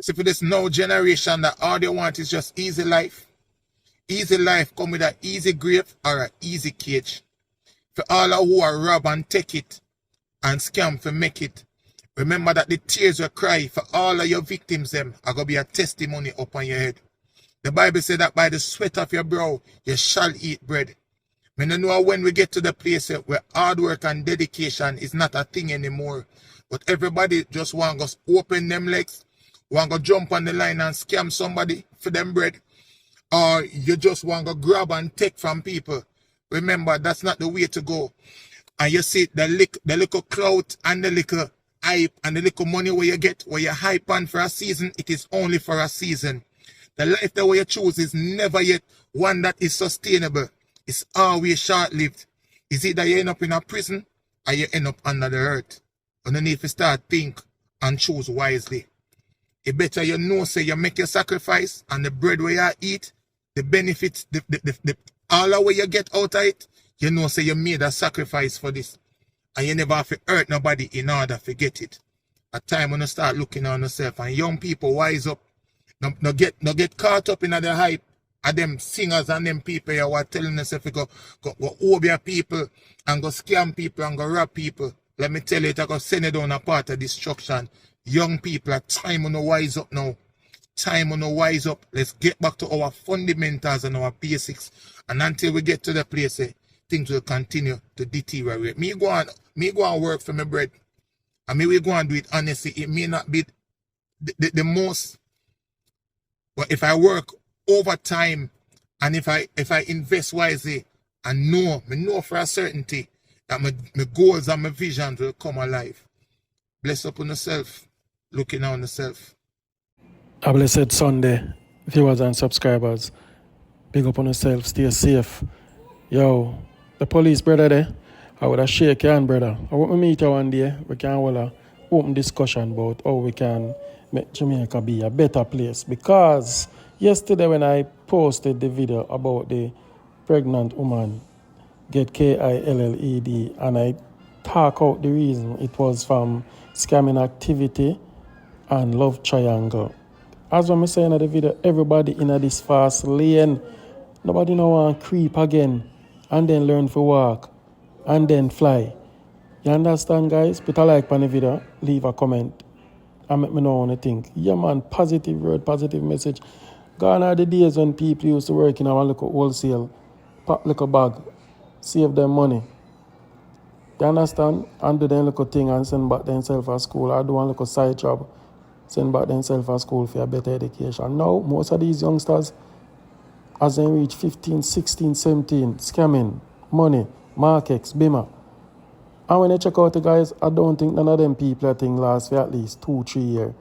See, for this now generation that all they want is just easy life. Easy life come with an easy grave or an easy cage. For all who are rob and take it and scam for make it, remember that the tears will cry for all of your victims them are going to be a testimony upon your head. The Bible said that by the sweat of your brow you shall eat bread. We don't know when we get to the place where hard work and dedication is not a thing anymore. But everybody just want to open them legs, want to jump on the line and scam somebody for them bread. Or you just want to grab and take from people. Remember, that's not the way to go. And you see the little clout and the little hype and the little money where you get, where you hype on for a season, it is only for a season. The life that you choose is never yet one that is sustainable. It's always short-lived. It's either you end up in a prison or you end up under the earth. And then if you start think and choose wisely. It better you know, say you make your sacrifice and the bread where you eat, the benefits, all the way you get out of it, you know, say you made a sacrifice for this. And you never have to hurt nobody in order to get it. A time when you start looking on yourself and young people wise up, no get caught up in the hype of them singers and them people who are telling us if you go over your people and go scam people and go rob people. Let me tell you, it's going to send you down a part of destruction. Young people, time on the wise up now. Time on the wise up. Let's get back to our fundamentals and our basics. And until we get to the place, things will continue to deteriorate. Me go and work for my bread. And me we go and do it honestly. It may not be the most. But if I work overtime and if I invest wisely and know for a certainty that my goals and my visions will come alive. Bless up on yourself. Looking on yourself. A blessed Sunday, viewers and subscribers. Big up on yourself, stay safe. Yo, the police brother there, I would have shake your hand, brother. I want to meet you one day. We can have an open discussion about how we can make Jamaica be a better place. Because yesterday when I posted the video about the pregnant woman get KILLED and I talk out the reason it was from scamming activity and love triangle. As I'm saying in the video, everybody in this fast lane, nobody no want creep again and then learn to walk and then fly. You understand, guys? Put a like on the video, leave a comment and let me know what you think. Yeah, man, positive word, positive message. Gone are the days when people used to work in our little wholesale, pack little bag, save them money. You understand? And do them little thing and send back themselves to school. I do one little side job, send back themselves to school for a better education. Now, most of these youngsters, as they reach 15, 16, 17, scamming, money, markets, bima. And when I check out the guys, I don't think none of them people I think last for at least 2-3 years.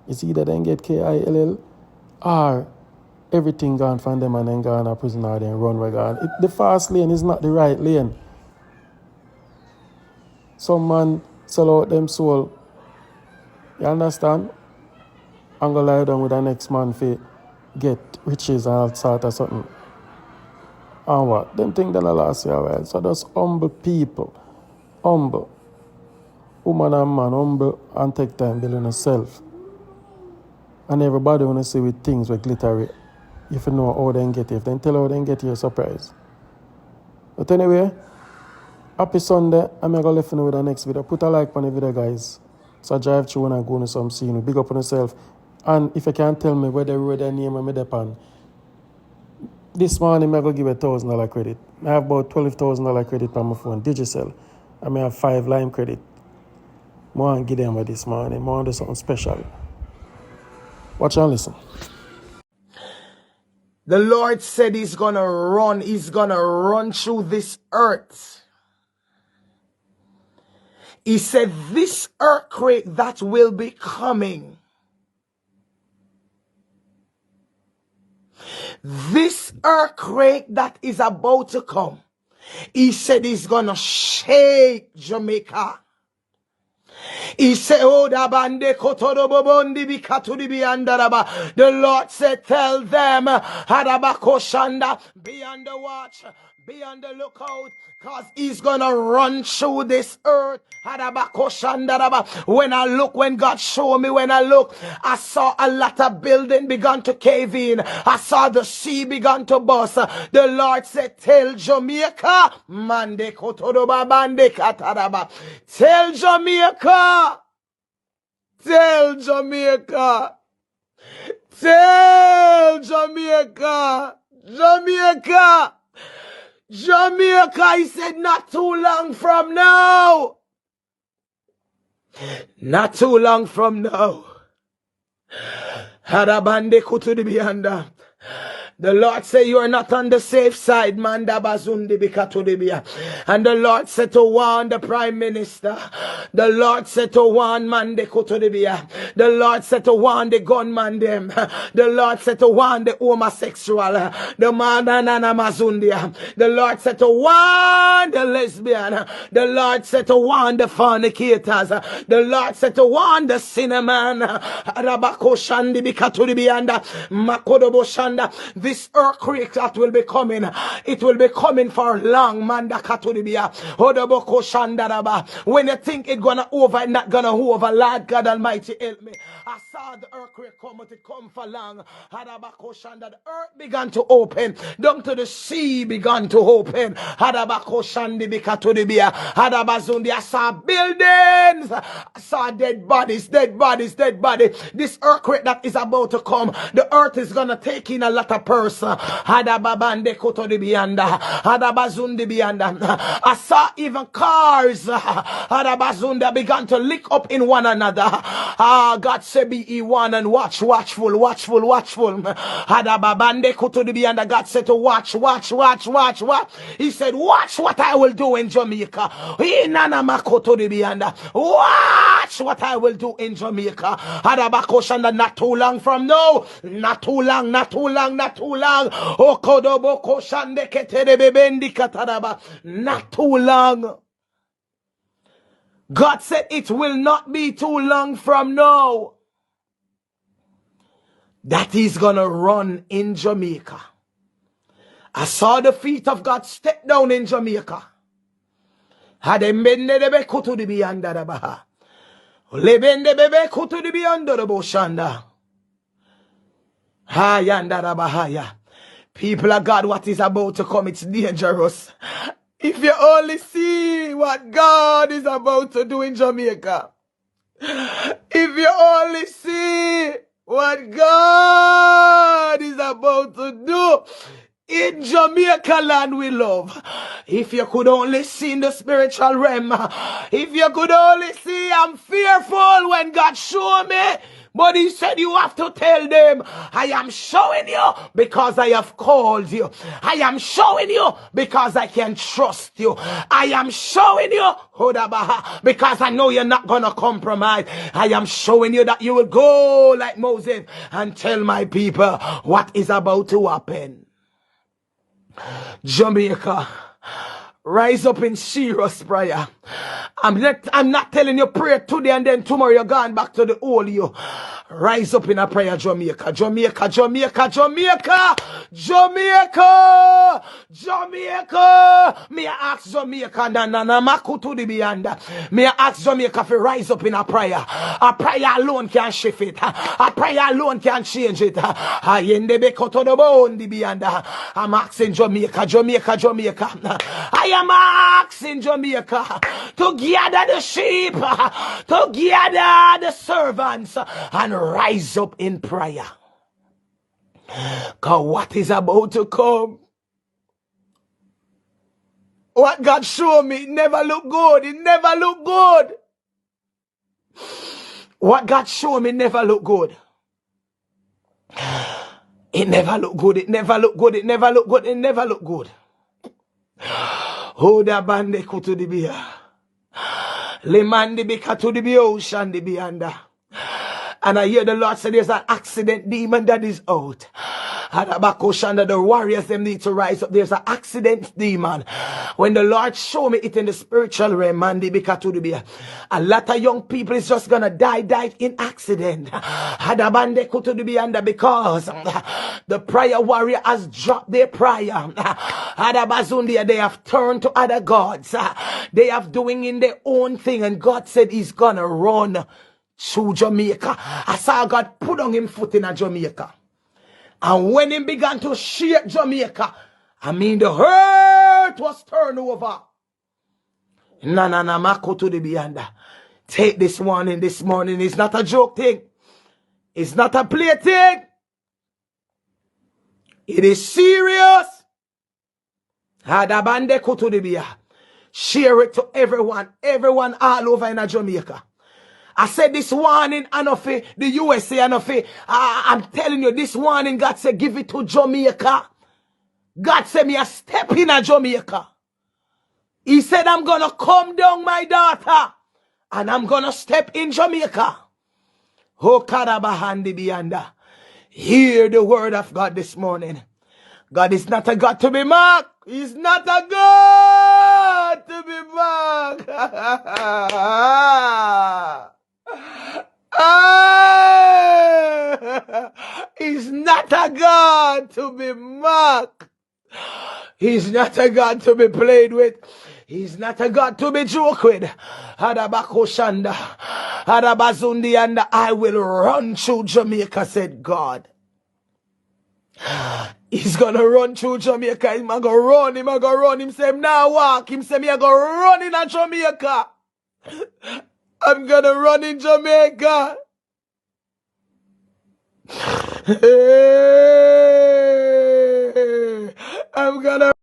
It's either they get KILL or everything gone from them and then gone to prison or then run where gone. The fast lane is not the right lane. Some man sell out them soul. You understand? And go lie down with the next man for get riches and all sort of something. And what? Them think they'll last you a while. So just humble people. Humble. Woman and man, humble and take time building yourself. And everybody wanna see with things with glittery. If you know how they get it. If they tell how they get you, surprise. But anyway, happy Sunday. I'm going to let you know with the next video. Put a like on the video, guys. So I drive through when I go to some scene. Big up on yourself. And if you can tell me where the road and name I'm on, this morning I'm going to give a $1,000 credit. I have about $12,000 credit on my phone, Digicel. I may have 5 Lime credit. I want to give them this morning. I want to do something special. Watch and listen. The Lord said he's gonna run through this earth. He said this earthquake that will be coming, this earthquake that is about to come, he said he's gonna shake Jamaica. He said, oh, the Lord said, tell them, be on the watch, Be on the lookout, cause he's gonna run through this earth. When I look, when God showed me, when I look, I saw a lot of building began to cave in. I saw the sea began to bust. The Lord said, tell Jamaica, Mande Kotodoba Bande Kataraba. Tell Jamaica, tell Jamaica, tell Jamaica, Jamaica. Jamaica, he said, not too long from now. Not too long from now. Harabande kutudibianda. The Lord said, you are not on the safe side, Manda Bazundi Bikatudibia. And the Lord said to warn the Prime Minister. The Lord said to warn Mande Kutudibia. The Lord said to warn the gunman them. The Lord said to warn the homosexual. The Manana Mazundia. The Lord said to warn the lesbian. The Lord said to warn the fornicators. The Lord said to warn the cinnamon. Arabako Shandi Bikatudibianda. Makodobo Shanda. This earthquake that will be coming, it will be coming for long. Manda Katudibia. Hodoboko Shandaraba. When you think it's gonna over, it's not gonna over. Lord God Almighty, help me. I saw the earthquake come, but it come for long. Hadabako Shanda. The earth began to open. Down to the sea began to open. Hadabako Shandi Bikatudibia. Hadabazundi. I saw buildings. I saw dead bodies, dead bodies, dead bodies. This earthquake that is about to come, the earth is gonna take in a lot of person. Hadababande Kotodibianda. Hadabazundi Bianda. I saw even cars. Hadabazunda began to lick up in one another. God said be ye one and watch, watchful, watchful, watchful. Hadababande Kotodibianda. God said to watch, watch, watch, watch, watch. He said, watch what I will do in Jamaica. Watch what I will do in Jamaica. Hadabakoshanda, not too long from now. Not too long, not too long, not too long. Okodoboko shande keterebebendi kataraba. Not too long. God said it will not be too long from now that he's gonna run in Jamaica. I saw the feet of God step down in Jamaica. Hadembende debe kutu di biyanda da baha. Lebende bebe kutu di biyanda da boshanda. Hayanda da bahaya. People of God, what is about to come, it's dangerous. If you only see what God is about to do in Jamaica. If you only see what God is about to do in Jamaica land we love. If you could only see in the spiritual realm. If you could only see, I'm fearful when God showed me. But he said you have to tell them, I am showing you because I have called you. I am showing you because I can trust you. I am showing you because I know you're not going to compromise. I am showing you that you will go like Moses and tell my people what is about to happen. Jamaica, rise up in serious prayer. I'm not telling you pray today and then tomorrow you're gone back to the old you. Rise up in a prayer, Jamaica, Jamaica, Jamaica, Jamaica, Jamaica, Jamaica. May I ask Jamaica, may I ask Jamaica to rise up in a prayer. A prayer alone can shift it. A prayer alone can change it. I'm asking Jamaica, Jamaica, Jamaica. I am asking Jamaica to gather the sheep, to gather the servants, and rise up in prayer. God, what is about to come? What God showed me, it never looked good. It never looked good. What God showed me never looked good. It never looked good. It never looked good. It never looked good. It never looked good. Hoda bande kutudibia. Lemandi bikatudibia ocean dibianda. And I hear the Lord say there's an accident demon that is out. Hadabakoshanda, the warriors, them need to rise up. There's an accident demon. When the Lord show me it in the spiritual realm, Mandi Bikatudibia, a lot of young people is just gonna die in accident. Hadabande Kutudibianda, because the prayer warrior has dropped their prayer. Hadabazundia, they have turned to other gods. They have doing in their own thing, and God said he's gonna run through Jamaica. I saw God put on him foot in a Jamaica. And when he began to shake Jamaica, I mean the earth was turned over. Mako to the beyond. Take this warning this morning. It's not a joke thing. It's not a play thing. It is serious. Hadabande kutudibiya. Share it to everyone all over in Jamaica. I said this warning, Anofi, the USA, Anofi. I'm telling you, this warning, God said, give it to Jamaica. God said, me a step in a Jamaica. He said, I'm going to come down, my daughter, and I'm going to step in Jamaica. Oh, Karabahandi Bianda. Hear the word of God this morning. God is not a God to be mocked. He's not a God to be mocked. He's not a God to be mocked. He's not a God to be played with. He's not a God to be joked with. Hadabakoshanda, Hadabazundi, and I will run through Jamaica, said God. He's gonna run through Jamaica. He's gonna run. He's gonna run. Him say, now walk. Him say, me I gonna run in a Jamaica. I'm gonna run in Jamaica. I'm gonna